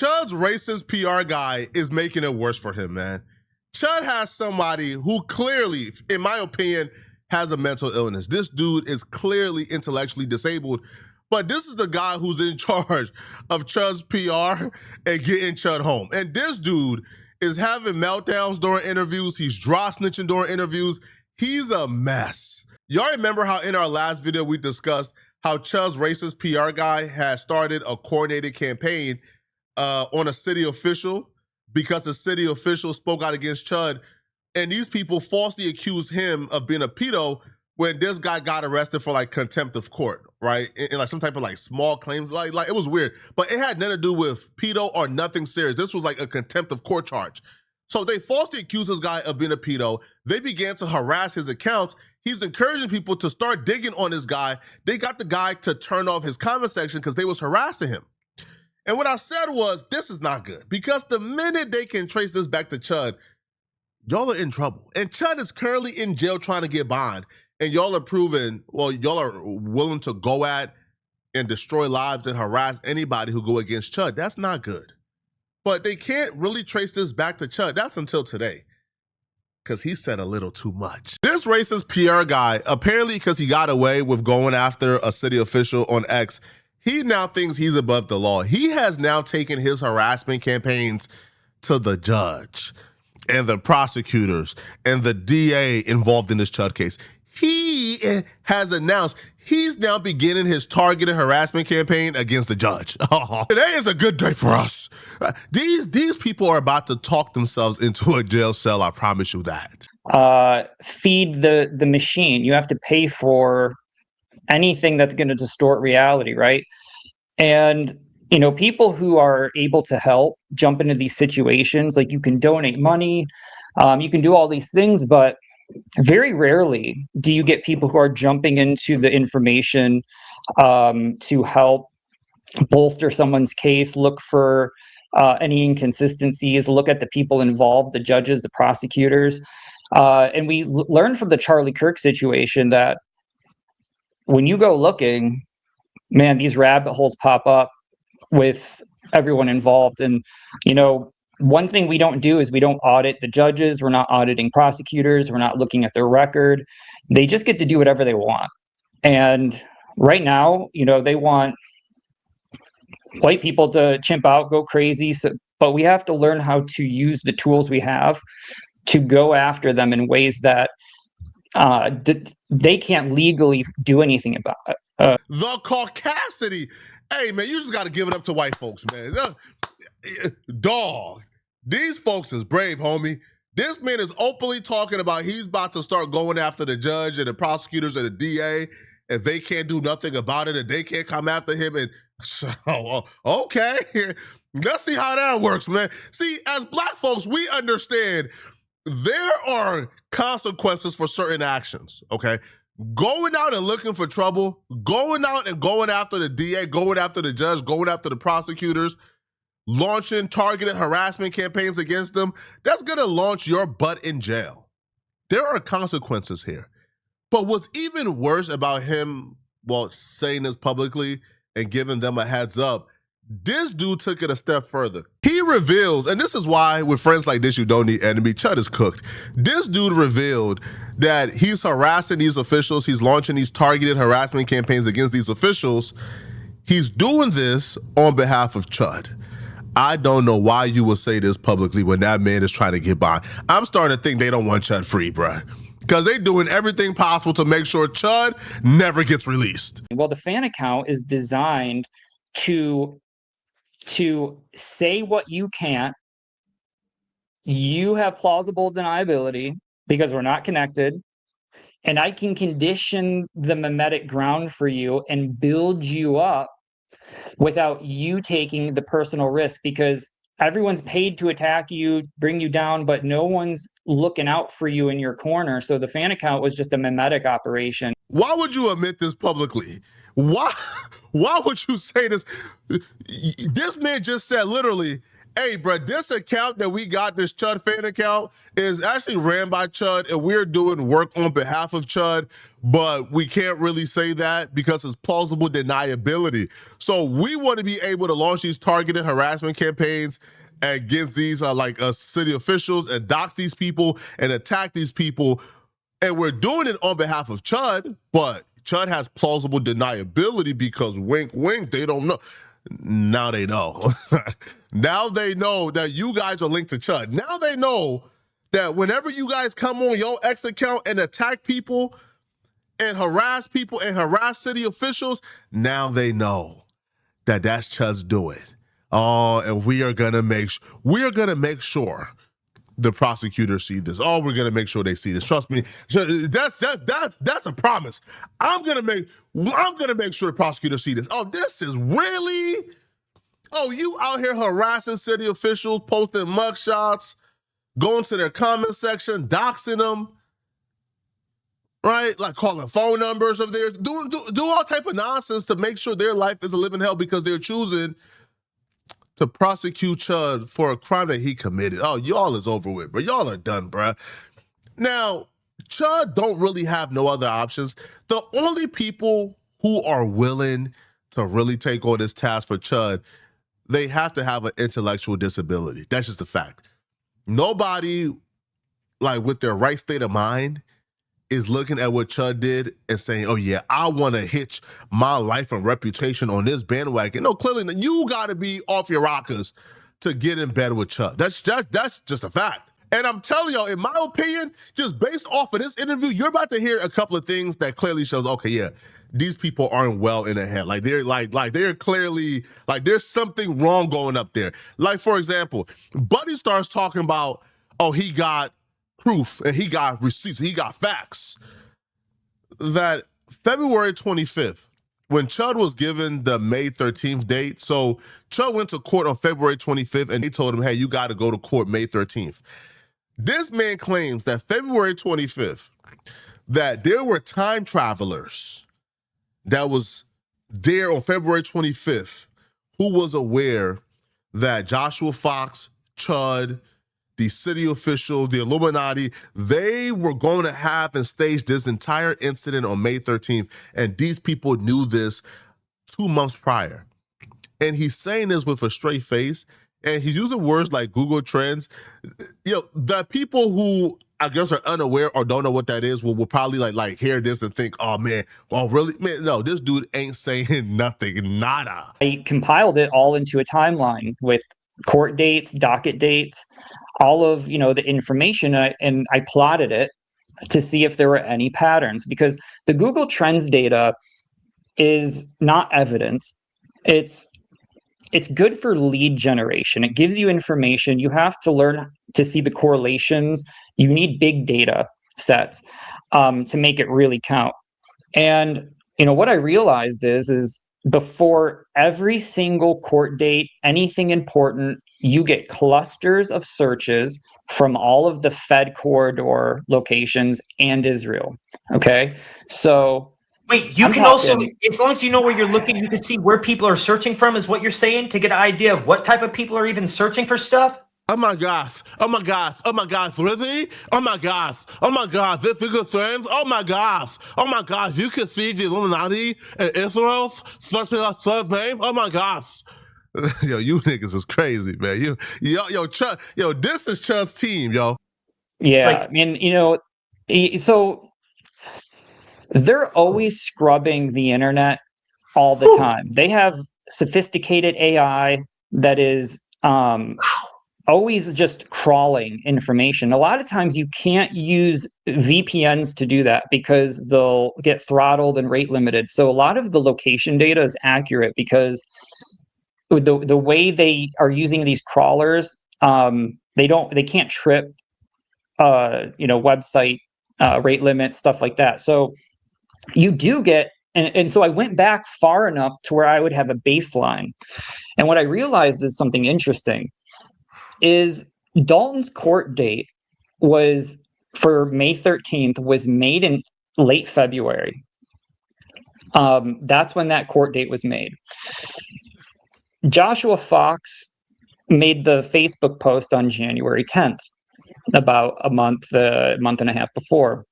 Chud's racist PR guy is making it worse for him, man. Chud has somebody who clearly, in my opinion, has a mental illness. This dude is clearly intellectually disabled, but this is the guy who's in charge of Chud's PR and getting Chud home. And this dude is having meltdowns during interviews. He's dry snitching during interviews. He's a mess. Y'all remember how in our last video we discussed how Chud's racist PR guy has started a coordinated campaign on a city official because the city official spoke out against Chud, and these people falsely accused him of being a pedo when this guy got arrested for like contempt of court, right? And like some type of like small claims, like it was weird, but it had nothing to do with pedo or nothing serious. This was like a contempt of court charge. So they falsely accused this guy of being a pedo. They began to harass his accounts. He's encouraging people to start digging on this guy. They got the guy to turn off his comment section because they was harassing him. And what I said was, this is not good, because the minute they can trace this back to Chud, y'all are in trouble. And Chud is currently in jail trying to get bond. And y'all are proving, well, y'all are willing to go at and destroy lives and harass anybody who go against Chud. That's not good. But they can't really trace this back to Chud. That's until today, because he said a little too much. This racist PR guy, apparently because he got away with going after a city official on X, he now thinks he's above the law. He has now taken his harassment campaigns to the judge and the prosecutors and the DA involved in this Chud case. He has announced he's now beginning his targeted harassment campaign against the judge. Oh, today is a good day for us. These people are about to talk themselves into a jail cell, I promise you that. Feed the machine. You have to pay for anything that's going to distort reality, right? And you know, people who are able to help jump into these situations, like you can donate money, you can do all these things, but very rarely do you get people who are jumping into the information to help bolster someone's case, look for any inconsistencies, look at the people involved, the judges, the prosecutors. And we learned from the Charlie Kirk situation that when you go looking, man, these rabbit holes pop up with everyone involved. And, you know, one thing we don't do is we don't audit the judges. We're not auditing prosecutors. We're not looking at their record. They just get to do whatever they want. And right now, you know, they want white people to chimp out, go crazy. So, but we have to learn how to use the tools we have to go after them in ways that they can't legally do anything about it. The caucasity. Hey, man, you just got to give it up to white folks, man. Dog. These folks is brave, homie. This man is openly talking about he's about to start going after the judge and the prosecutors and the DA, and they can't do nothing about it, and they can't come after him. And so, okay, let's see how that works, man. See, as black folks, we understand there are consequences for certain actions, okay? Going out and looking for trouble, going out and going after the DA, going after the judge, going after the prosecutors, launching targeted harassment campaigns against them, that's gonna launch your butt in jail. There are consequences here. But what's even worse about him, well, saying this publicly and giving them a heads up, this dude took it a step further. He reveals, and this is why with friends like this, you don't need enemy. Chud is cooked. This dude revealed that he's harassing these officials. He's launching these targeted harassment campaigns against these officials. He's doing this on behalf of Chud. I don't know why you would say this publicly when that man is trying to get by. I'm starting to think they don't want Chud free, bruh. Because they're doing everything possible to make sure Chud never gets released. Well, the fan account is designed to say what you can't. You have plausible deniability because we're not connected. And I can condition the mimetic ground for you and build you up without you taking the personal risk, because everyone's paid to attack you, bring you down, but no one's looking out for you in your corner. So the fan account was just a mimetic operation. Why would you admit this publicly? Why would you say this? This man just said literally, Hey, bro, this account that we got, this Chud fan account, is actually ran by Chud, and we're doing work on behalf of Chud, but we can't really say that because it's plausible deniability. So we want to be able to launch these targeted harassment campaigns against these city officials and dox these people and attack these people. And we're doing it on behalf of Chud, but Chud has plausible deniability because wink, wink, they don't know. Now they know. Now they know that you guys are linked to Chud. Now they know that whenever you guys come on your X account and attack people and harass city officials, now they know that that's Chud's doing. Oh, and we are gonna make sure the prosecutors see this. Oh, we're gonna make sure they see this. Trust me. That's a promise. I'm gonna make sure the prosecutors see this. Oh, this is really. Oh, you out here harassing city officials, posting mugshots, going to their comment section, doxing them, right? Like calling phone numbers of theirs, do all type of nonsense to make sure their life is a living hell because they're choosing to prosecute Chud for a crime that he committed. Oh, y'all is over with, bro. Y'all are done, bro. Now, Chud don't really have no other options. The only people who are willing to really take on this task for Chud, they have to have an intellectual disability. That's just a fact. Nobody, like, with their right state of mind is looking at what Chud did and saying, oh yeah, I want to hitch my life and reputation on this bandwagon. No, clearly you got to be off your rockers to get in bed with Chud. That's just a fact. And I'm telling y'all, in my opinion, just based off of this interview, you're about to hear a couple of things that clearly shows, okay, yeah, these people aren't well in their head. Like they're clearly, like there's something wrong going up there. Like, for example, Buddy starts talking about, oh, he got proof and he got receipts, he got facts. That February 25th, when Chud was given the May 13th date, so Chud went to court on February 25th and they told him, hey, you got to go to court May 13th. This man claims that February 25th, that there were time travelers that was there on February 25th who was aware that Joshua Fox, Chud, the city officials, the Illuminati, they were going to have and stage this entire incident on May 13th. And these people knew this 2 months prior. And he's saying this with a straight face. And he's using words like Google Trends. You know, the people who I guess are unaware or don't know what that is will probably like hear this and think, oh man, oh really? Man, no, this dude ain't saying nothing, nada. I compiled it all into a timeline with court dates, docket dates, all of the information, and I plotted it to see if there were any patterns, because the Google Trends data is not evidence. It's good for lead generation. It gives you information. You have to learn to see the correlations. You need big data sets to make it really count. And what I realized is before every single court date, anything important, you get clusters of searches from all of the Fed corridor locations and Israel. Okay, so wait, you can also, as long as you know where you're looking, you can see where people are searching from, is what you're saying, to get an idea of what type of people are even searching for stuff? Oh my gosh, oh my gosh, oh my gosh, really? Oh my gosh, this Google Trends, oh my gosh, you can see the Illuminati and Israel's searching our third name, oh my gosh. Yo, you niggas is crazy, man. Chud, this is Chud's team, yo. Yeah, so they're always scrubbing the internet all the time. They have sophisticated AI that is always just crawling information. A lot of times you can't use VPNs to do that because they'll get throttled and rate limited. So a lot of the location data is accurate because the way they are using these crawlers, they can't trip website rate limits, stuff like that. So you do get, and so I went back far enough to where I would have a baseline. And what I realized is something interesting is Dalton's court date was for May 13th was made in late February. That's when that court date was made. Joshua Fox made the Facebook post on January 10th, about a month and a half before.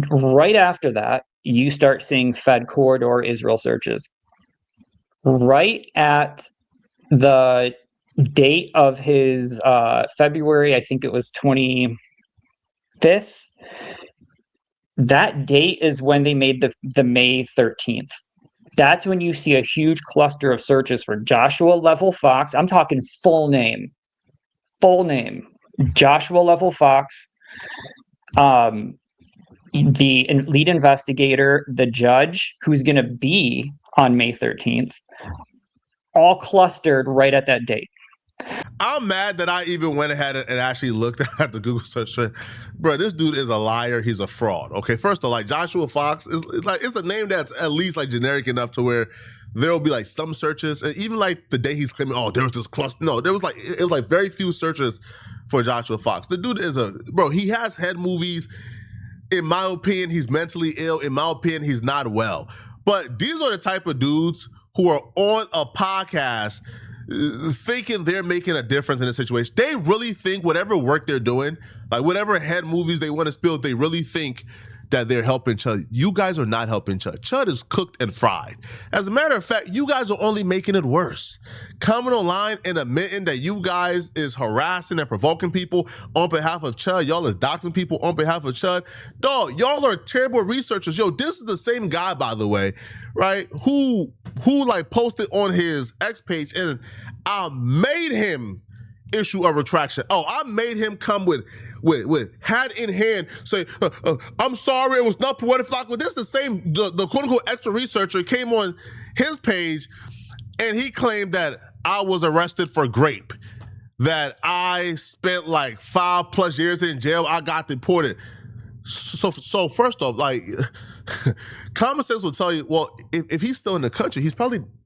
Right after that, you start seeing Fed corridor Israel searches. Right at the date of his February, I think it was 25th, that date is when they made the May 13th. That's when you see a huge cluster of searches for Joshua Level Fox. I'm talking full name, Joshua Level Fox, the lead investigator, the judge who's going to be on May 13th, all clustered right at that date. I'm mad that I even went ahead and actually looked at the Google search. Bro, this dude is a liar. He's a fraud. Okay, first of all, like Joshua Fox is like, it's a name that's at least like generic enough to where there'll be like some searches, and even like the day he's claiming, oh, there was this cluster. No, there was like it was like very few searches for Joshua Fox. The dude is he has head movies. In my opinion, he's mentally ill. In my opinion, he's not well. But these are the type of dudes who are on a podcast thinking they're making a difference in a situation. They really think whatever work they're doing, like whatever head movies they want to spill, they really think that they're helping Chud. You guys are not helping Chud. Chud is cooked and fried. As a matter of fact, you guys are only making it worse. Coming online and admitting that you guys is harassing and provoking people on behalf of Chud. Y'all is doxing people on behalf of Chud. Dog, y'all are terrible researchers. Yo, this is the same guy, by the way, right? Who like posted on his X page, and I made him issue a retraction. Oh, I made him come with hat in hand, say, I'm sorry, it was not poetic. This is the same, the quote unquote expert researcher came on his page and he claimed that I was arrested for grape, that I spent like 5+ years in jail, I got deported. So first off, like, common sense will tell you, well, if he's still in the country,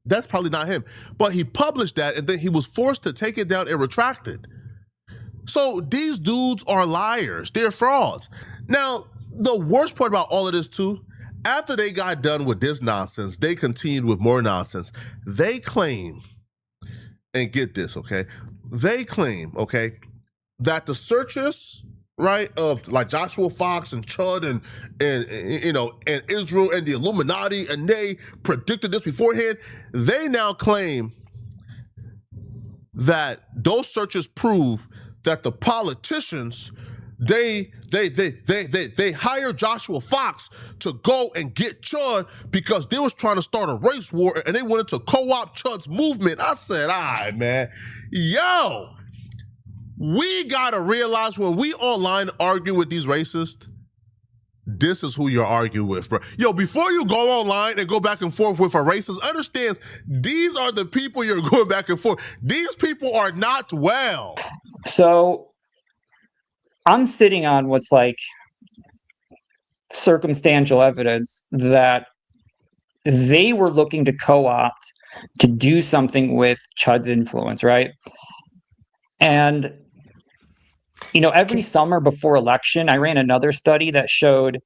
that's probably not him. But he published that and then he was forced to take it down and retract it. So these dudes are liars. They're frauds. Now, the worst part about all of this too, after they got done with this nonsense, they continued with more nonsense. They claim, and get this, okay? They claim, okay, that the searches, right, of like Joshua Fox and Chud and you know, and Israel and the Illuminati, and they predicted this beforehand. They now claim that those searches prove that the politicians, they hired Joshua Fox to go and get Chud because they was trying to start a race war and they wanted to co-opt Chud's movement. I said, all right, man, yo, we gotta realize when we online argue with these racists, this is who you're arguing with, bro. Yo, before you go online and go back and forth with a racist, understands these are the people you're going back and forth. These people are not well. So I'm sitting on what's like circumstantial evidence that they were looking to co-opt to do something with Chud's influence, right? And you know, every summer before election, I ran another study that showed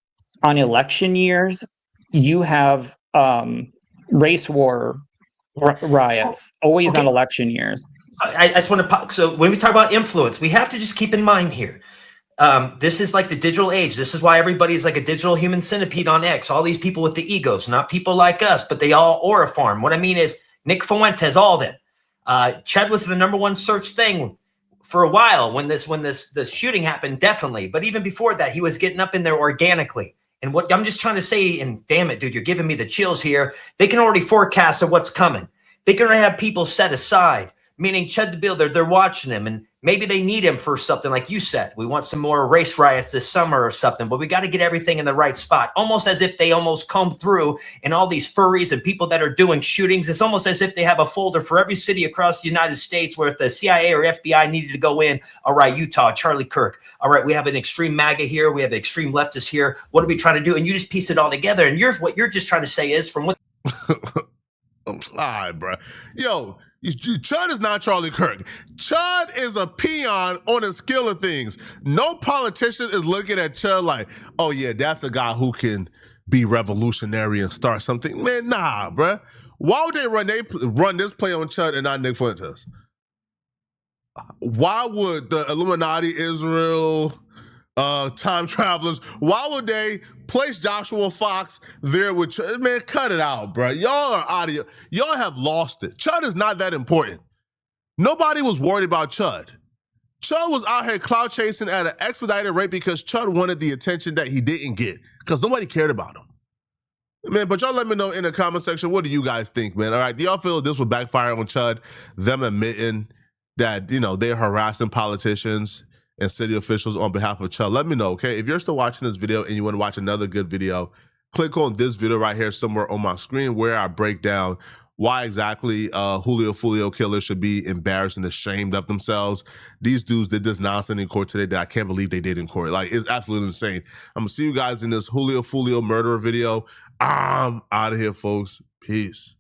on election years, you have race war riots, always on election years. I just want to, so when we talk about influence, we have to just keep in mind here, this is like the digital age. This is why everybody's like a digital human centipede on X. All these people with the egos, not people like us, but they all aura farm. What I mean is Nick Fuentes, all of them. Chud was the #1 search thing for a while when this shooting happened, definitely. But even before that, he was getting up in there organically. And what I'm just trying to say, and damn it, dude, you're giving me the chills here. They can already forecast of what's coming. They can already have people set aside, meaning Chud the Bill, they're watching him, and maybe they need him for something like you said. We want some more race riots this summer or something, but we got to get everything in the right spot. Almost as if they almost comb through, and all these furries and people that are doing shootings, it's almost as if they have a folder for every city across the United States where if the CIA or FBI needed to go in, all right, Utah, Charlie Kirk. All right, we have an extreme MAGA here. We have the extreme leftists here. What are we trying to do? And you just piece it all together. And what you're just trying to say is from what... All right, bro. Yo, Chud is not Charlie Kirk. Chud is a peon on the scale of things. No politician is looking at Chud like, oh yeah, that's a guy who can be revolutionary and start something. Man, nah, bruh. Why would they run this play on Chud and not Nick Fuentes? Why would the Illuminati, Israel, time travelers, why would they place Joshua Fox there with Chud? Man, cut it out, bro. Y'all are out of y'all have lost it. Chud is not that important. Nobody was worried about Chud. Chud was out here cloud chasing at an expedited rate because Chud wanted the attention that he didn't get because nobody cared about him. Man, but y'all let me know in the comment section, what do you guys think, man? All right, do y'all feel this would backfire on Chud, them admitting that, you know, they're harassing politicians and city officials on behalf of Chud? Let me know, okay? If you're still watching this video and you want to watch another good video, click on this video right here somewhere on my screen where I break down why exactly Julio Fulio killers should be embarrassed and ashamed of themselves. These dudes did this nonsense in court today that I can't believe they did in court. Like, it's absolutely insane. I'm gonna see you guys in this Julio Fulio murderer video. I'm out of here, folks. Peace.